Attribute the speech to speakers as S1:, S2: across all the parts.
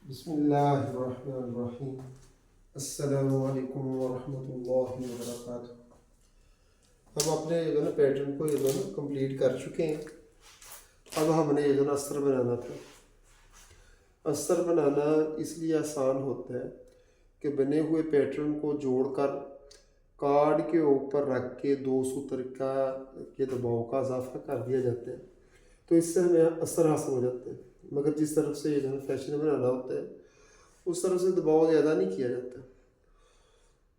S1: बिस्मिल्लाहिर्रहमानिर्रहीम। अस्सलामु अलैकुम वरहमतुल्लाहि वबरकातुहू। हम अपने जो ना पैटर्न को कंप्लीट कर चुके हैं। अब हमने अस्तर बनाना था। अस्तर बनाना इसलिए आसान होता है कि बने हुए पैटर्न को जोड़कर कार्ड के ऊपर रख के दो सूत्र का के दबाव का इजाफा कर दिया जाता है, तो इससे हमें असर हासिल हो जाते हैं। मगर जिस तरफ से फैशन बनाना होता है उस तरफ से दबाव ज़्यादा नहीं किया जाता,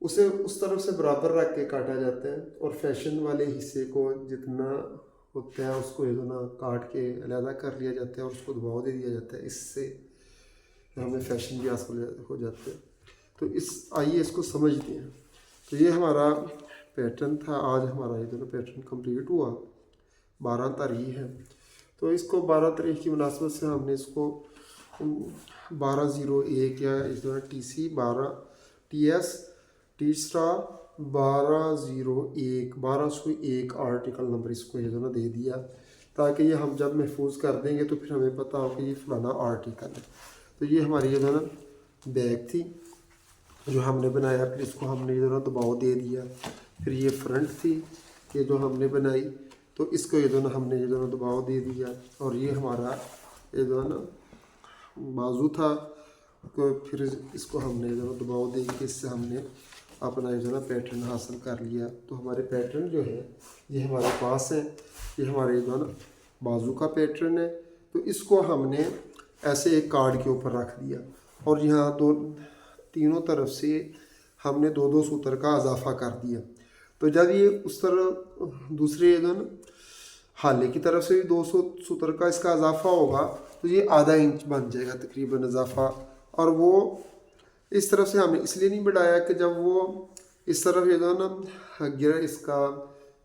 S1: उसे उस तरफ से बराबर रख के काटा जाता है और फैशन वाले हिस्से को जितना होता है उसको काट के अलहदा कर लिया जाता है और उसको दबाव दे दिया जाता है। इससे हमें फैशन भी हासिल हो जाते हैं। तो आइए इसको समझते हैं। तो ये हमारा पैटर्न था। आज हमारा पैटर्न कंप्लीट हुआ। 12 तारीख है, तो इसको 12 तारीख की मुनासबत से हमने इसको 1201 या इस TC 12 TS T star 1201 article number इसको दे दिया, ताकि ये हम जब महफूज कर देंगे तो फिर हमें पता हो कि ये फलाना आर्टिकल है। तो ये हमारी बैग थी जो हमने बनाया, फिर इसको हमने दबाव दे दिया। फिर ये फ्रंट थी कि जो हमने बनाई, तो इसको हमने दबाव दे दिया। और ये हमारा बाजू था, तो फिर इसको हमने दबाव दे के इससे हमने अपना पैटर्न हासिल कर लिया। तो हमारे पैटर्न जो है ये हमारे पास है। ये हमारे बाजू का पैटर्न है। तो इसको हमने ऐसे एक कार्ड के ऊपर रख दिया और यहाँ तीनों तरफ से हमने दो दो सूत्र का इजाफा कर दिया। तो जब ये उस तरफ दूसरे हाले की तरफ से भी 200 सूत्र का इसका इजाफा होगा, तो ये आधा इंच बन जाएगा तकरीबन इजाफा। और वो इस तरफ से हमने इसलिए नहीं बढ़ाया कि जब वो इस तरफ इसका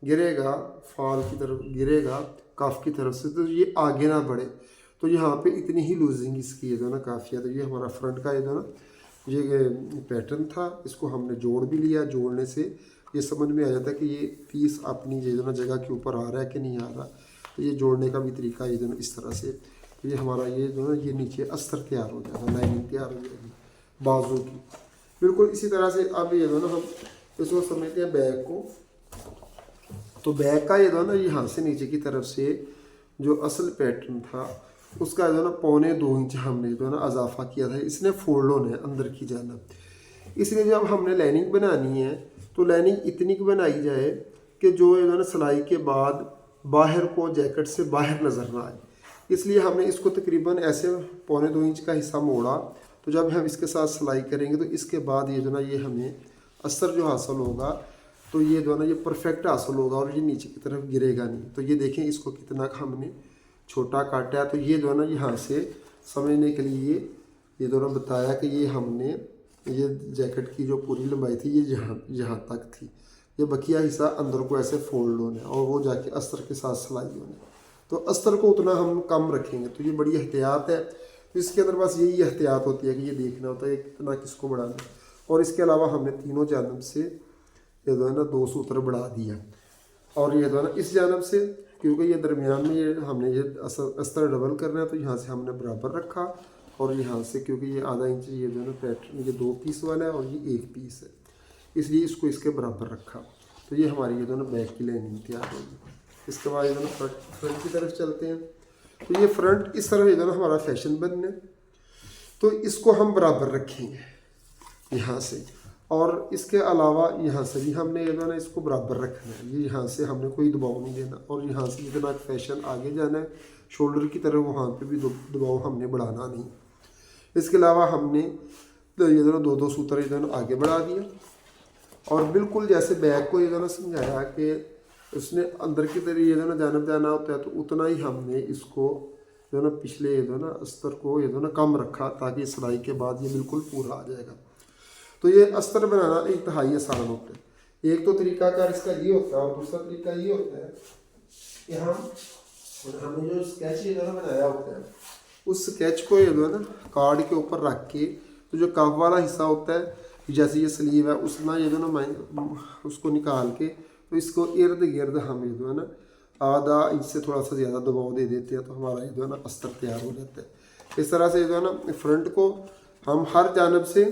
S1: गिरेगा, फॉल की तरफ गिरेगा काफ की तरफ से, तो ये आगे ना बढ़े। तो यहाँ पे इतनी ही लूजिंग इसकी काफ़ी है। तो ये हमारा फ्रंट का ये पैटर्न था। इसको हमने जोड़ भी लिया। जोड़ने से ये समझ में आ जाता है कि ये पीस अपनी जगह के ऊपर आ रहा है कि नहीं आ रहा। तो ये जोड़ने का भी तरीका इस तरह से। तो ये हमारा ये नीचे अस्तर तैयार हो जाएगा, लाइनिंग तैयार हो जाएगी बाजू की। बिल्कुल इसी तरह से अब हम इसको समझते हैं बैग को। तो बैग का यहाँ से नीचे की तरफ से जो असल पैटर्न था उसका 1.25 इंच हमने इजाफा किया था। इसने फोल्ड होना है अंदर की जानब। इसलिए जब हमने लाइनिंग बनानी है तो लाइनिंग इतनी की बनाई जाए कि जो सिलाई के बाद बाहर को जैकेट से बाहर नज़र ना आए। इसलिए हमने इसको तकरीबन ऐसे 1.25 इंच का हिस्सा मोड़ा। तो जब हम इसके साथ सिलाई करेंगे तो इसके बाद ये हमें अस्तर जो हासिल होगा, तो ये ये परफेक्ट हासिल होगा और ये नीचे की तरफ गिरेगा नहीं। तो ये देखें इसको कितना हमने छोटा काटा है। तो ये यहाँ से समझने के लिए ये बताया कि ये हमने ये जैकेट की जो पूरी लंबाई थी ये यहाँ तक थी। ये बकिया हिस्सा अंदर को ऐसे फोल्ड होना है और वो जाके अस्तर के साथ सिलाई होनी। तो अस्तर को उतना हम कम रखेंगे। तो ये बड़ी एहतियात है। तो इसके अंदर बस यही एहतियात होती है कि ये देखना होता है कितना किसको बढ़ाना। और इसके अलावा हमने तीनों जानब से ये 2 सूत्र बढ़ा दिया। और ये इस जानब से, क्योंकि ये दरमियान में ये हमने ये अस्तर डबल करना है, तो यहाँ से हमने बराबर रखा। और यहाँ से क्योंकि ये आधा इंच ये पैटर्न ये 2 पीस वाला है और ये 1 पीस है, इसलिए इसको इसके बराबर रखा। तो ये हमारी बैक की लाइनिंग तैयार होगी। इसके बाद फ्रंट की तरफ चलते हैं। तो ये फ्रंट इस तरह हमारा फैशन बनने, तो इसको हम बराबर रखेंगे यहाँ से। और इसके अलावा यहाँ से भी हमने इसको बराबर रखना है। ये यहाँ से हमने कोई दबाव नहीं देना। और यहाँ से जितना फैशन आगे जाना है शोल्डर की तरफ, वहाँ पे भी दबाव हमने बढ़ाना नहीं। इसके अलावा हमने ये 2 सूत्र आगे बढ़ा दिया। और बिल्कुल जैसे बैग को समझाया कि उसने अंदर की तरफ जानब जाना होता है, तो उतना ही हमने इसको पिछले अस्तर को कम रखा, ताकि सिलाई के बाद ये बिल्कुल पूरा आ जाएगा। तो ये अस्तर बनाना इंतहाई आसान होता है। एक तो तरीकाकार इसका ये होता है और दूसरा तरीका ये होता है कि हमने जो स्केच बनाया होता है उस स्केच को कार्ड के ऊपर रख के, तो जो कफ वाला हिस्सा होता है जैसे ये स्लीव है उसमें उसको निकाल के, तो इसको इर्द गिर्द हम आधा इंच से थोड़ा सा ज़्यादा दबाव दे देते हैं। तो हमारा अस्तर तैयार हो जाता है। इस तरह से जो है ना फ्रंट को हम हर जानब से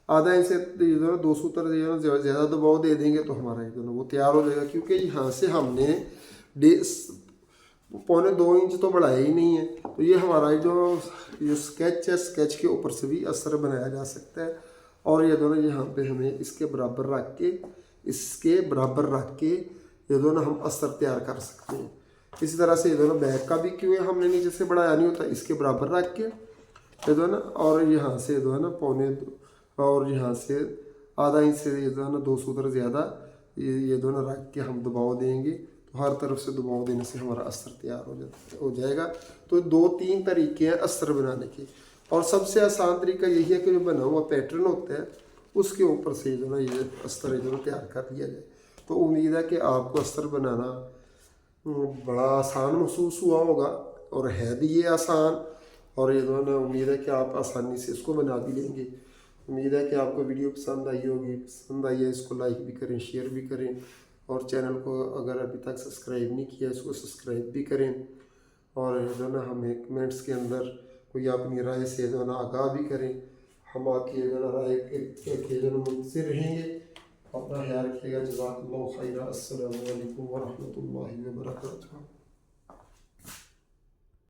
S1: आधा इंच से ये जो है 2 सूत्र ज़्यादा दबाव दे देंगे तो हमारा ये जो है वो तैयार हो जाएगा। क्योंकि यहाँ से हमने 1.25 इंच तो बढ़ाया ही नहीं है, तो ये हमारा जो स्केच है, स्केच के ऊपर से भी अस्तर बनाया जा सकता है। और ये दोनों यहाँ पे हमें इसके बराबर रख के ये दोनों हम अस्तर तैयार कर सकते हैं। इसी तरह से ये दोनों बैक का भी क्यों है हमने नीचे से बढ़ाया नहीं होता, इसके बराबर रख के ये दो ना, और यहाँ से जो है ना और यहाँ से आधा इंच से ये जो है ना 2 सूत्र ज़्यादा ये दोनों रख के हम दबाव देंगे, तो हर तरफ से दबाव देने से हमारा अस्तर तैयार हो जाएगा। तो 2-3 तरीके हैं अस्तर बनाने के, और सबसे आसान तरीका यही है कि जो बना हुआ पैटर्न होता है उसके ऊपर से जो ना ये अस्तर जो तैयार कर लिया जाए। तो उम्मीद है कि आपको अस्तर बनाना बड़ा आसान महसूस हुआ होगा, और है भी ये आसान, और ये जो ना उम्मीद है कि आप आसानी से इसको बना भी लेंगे। उम्मीद है कि आपको वीडियो पसंद आई होगी। पसंद आई है इसको लाइक भी करें, शेयर भी करें, और चैनल को अगर अभी तक सब्सक्राइब नहीं किया इसको सब्सक्राइब भी करें। और जो ना हमें कमेंट्स के अंदर कोई अपनी राय से जो ना आगाह भी करें, हम आपकी जो ना राय के जो मुंतज़िर रहेंगे। अपना ख्याल रखिएगा। जज़ाकल्लाहु खैरा। अस्सलामु अलैकुम व रहमतुल्लाहि व बरकातुहू।